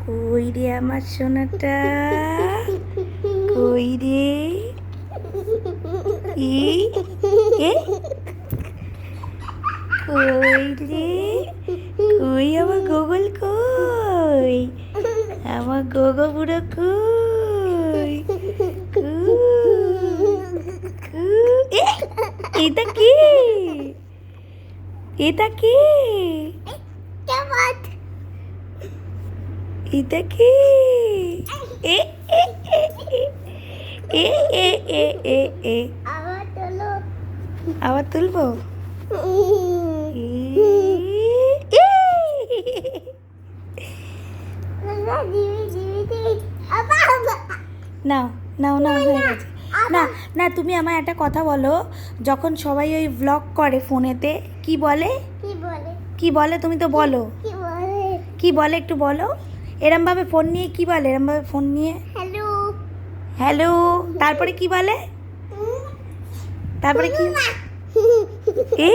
কই রে আমার সোনাটা, কই রে? এই এ কই রে? কই আমার গোগল, কই আমার গোগো বুড়ো, কই? এটা কি? এটা কি? এটা কি? এ এ এ এ এ এ এ এ আবার তুলবো? নাও নাও নাও, হয়ে গেছে। না না, তুমি আমায় একটা কথা বলো, যখন সবাই ওই ব্লগ করে ফোনেতে, কি বলে? কি বলে তুমি তো বলো, কি বলে একটু বলো। এরমভাবে ফোন নিয়ে কি বলে? এরমভাবে ফোন নিয়ে হ্যালো হ্যালো, তারপরে কি বলে? তারপরে কি? এ